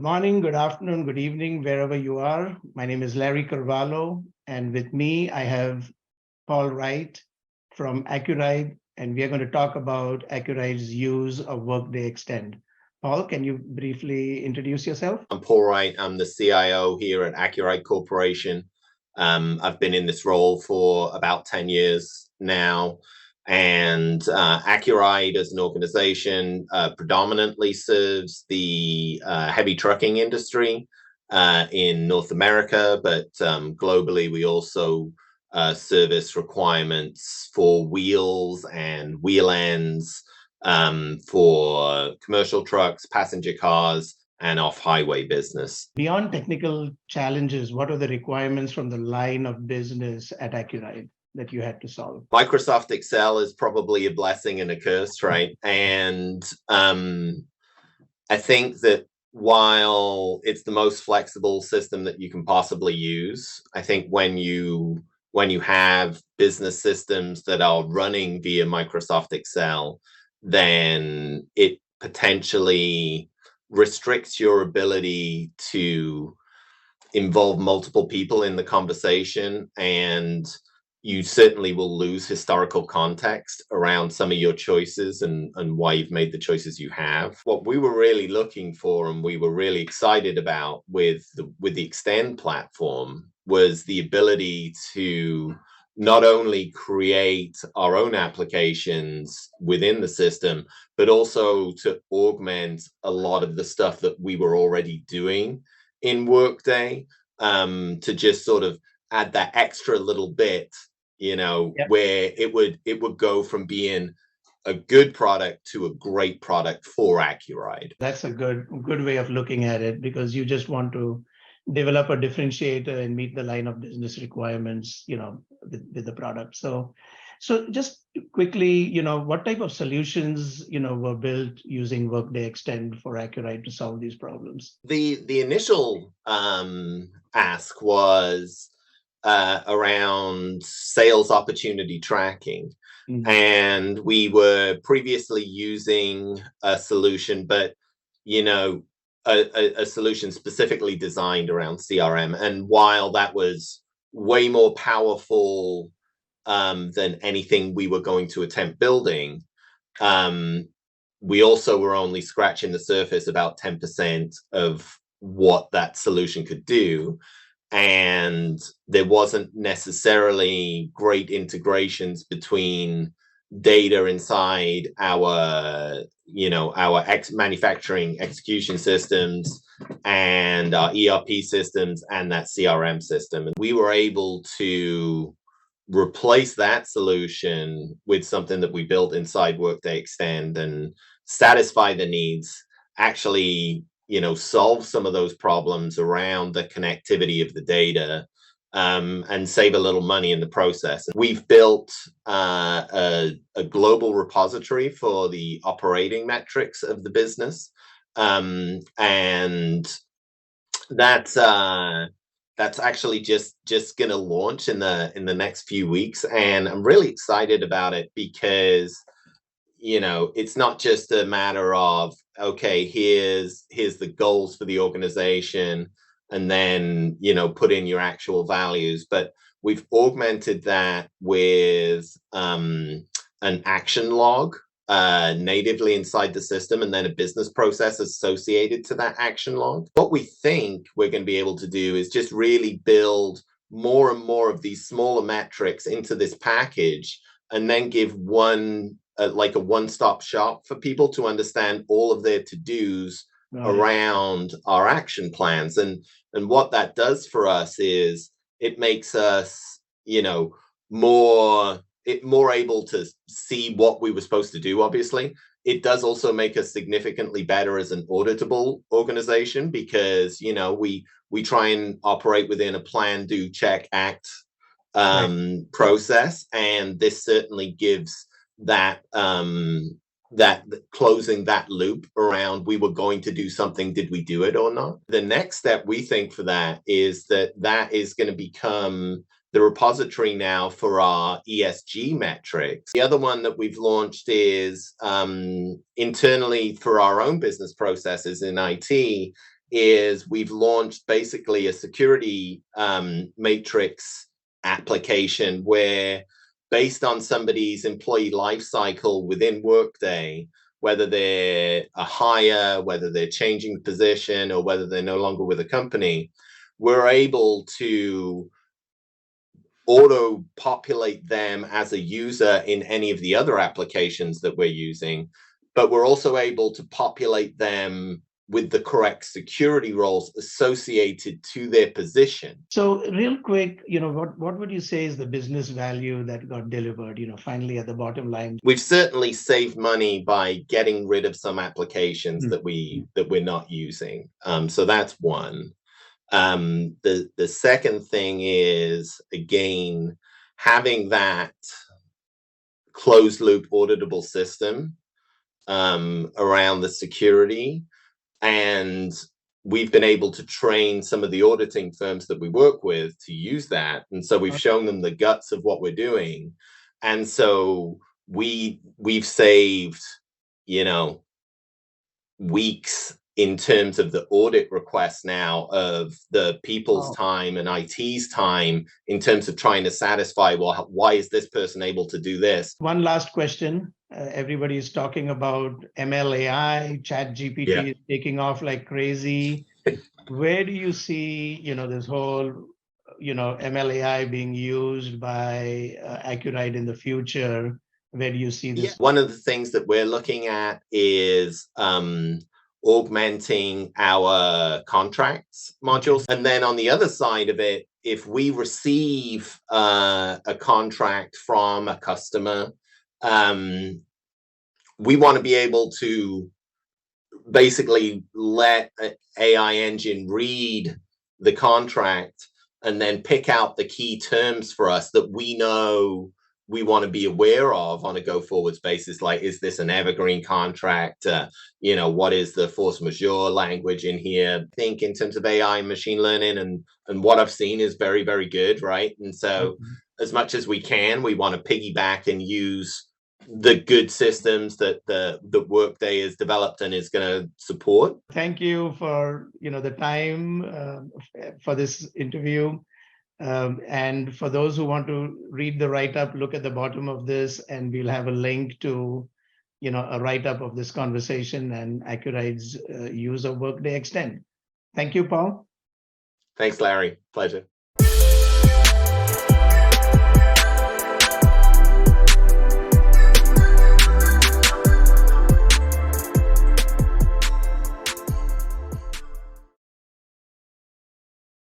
Good morning, good afternoon, good evening, wherever you are. My name is Larry Carvalho, and with me I have Paul Wright from Accuride, and we are going to talk about Accuride's use of Workday Extend. Paul, can you briefly introduce yourself? I'm Paul Wright. I'm the CIO here at Accuride Corporation. I've been in this role for about 10 years now. And Accuride as an organization predominantly serves the heavy trucking industry in North America, but globally we also service requirements for wheels and wheel ends for commercial trucks, passenger cars, and off-highway business. Beyond technical challenges, what are the requirements from the line of business at Accuride that you had to solve? Microsoft Excel is probably a blessing and a curse, right? And I think that while it's the most flexible system that you can possibly use, I think when you have business systems that are running via Microsoft Excel, then it potentially restricts your ability to involve multiple people in the conversation, and you certainly will lose historical context around some of your choices and why you've made the choices you have. What we were really looking for and we were really excited about with the Extend platform was the ability to not only create our own applications within the system, but also to augment a lot of the stuff that we were already doing in Workday, to just sort of add that extra little bit, where it would go from being a good product to a great product for Accuride. That's a good way of looking at it, because you just want to develop a differentiator and meet the line of business requirements, with the product. So just quickly, what type of solutions, were built using Workday Extend for Accuride to solve these problems? The initial ask was around sales opportunity tracking. Mm-hmm. And we were previously using a solution, but, a solution specifically designed around CRM. And while that was way more powerful than anything we were going to attempt building, we also were only scratching the surface about 10% of what that solution could do. And there wasn't necessarily great integrations between data inside our manufacturing execution systems and our ERP systems and that CRM system. And we were able to replace that solution with something that we built inside Workday Extend and satisfy the needs, actually solve some of those problems around the connectivity of the data, and save a little money in the process. We've built a global repository for the operating metrics of the business, and that's actually just going to launch in the next few weeks, and I'm really excited about it because it's not just a matter of, okay, here's the goals for the organization, and then, put in your actual values. But we've augmented that with an action log natively inside the system, and then a business process associated to that action log. What we think we're going to be able to do is just really build more and more of these smaller metrics into this package, and then give like a one-stop shop for people to understand all of their to-dos around our action plans. And what that does for us is it makes us, more able to see what we were supposed to do, obviously. It does also make us significantly better as an auditable organization, because, we try and operate within a plan, do, check, act process. And this certainly gives that closing that loop around, we were going to do something, did we do it or not? The next step we think for that is that is going to become the repository now for our ESG metrics. The other one that we've launched is internally for our own business processes in IT, is we've launched basically a security matrix application where, based on somebody's employee life cycle within Workday, whether they're a hire, whether they're changing position, or whether they're no longer with a company, we're able to auto-populate them as a user in any of the other applications that we're using, but we're also able to populate them with the correct security roles associated to their position. So real quick, what would you say is the business value that got delivered, finally at the bottom line? We've certainly saved money by getting rid of some applications that we're not using. So that's one. The second thing is, again, having that closed loop auditable system around the security. And we've been able to train some of the auditing firms that we work with to use that. And so we've shown them the guts of what we're doing. And so we've saved, weeks in terms of the audit requests now of the people's time and IT's time in terms of trying to satisfy, well, why is this person able to do this? One last question. Everybody is talking about ML AI, chat GPT is taking off like crazy. Where do you see, this whole, ML AI being used by Accuride in the future? Where do you see this? One of the things that we're looking at is augmenting our contracts modules. And then on the other side of it, if we receive a contract from a customer, we want to be able to basically let an AI engine read the contract and then pick out the key terms for us that we know we want to be aware of on a go-forwards basis. Like, is this an evergreen contract? What is the force majeure language in here? I think in terms of AI and machine learning and what I've seen is very, very good, right? And so as much as we can, we want to piggyback and use the good systems that the Workday has developed and is going to support. Thank you for the time for this interview. And for those who want to read the write-up, look at the bottom of this, and we'll have a link to, a write-up of this conversation and Accuride's use of Workday Extend. Thank you, Paul. Thanks, Larry. Pleasure.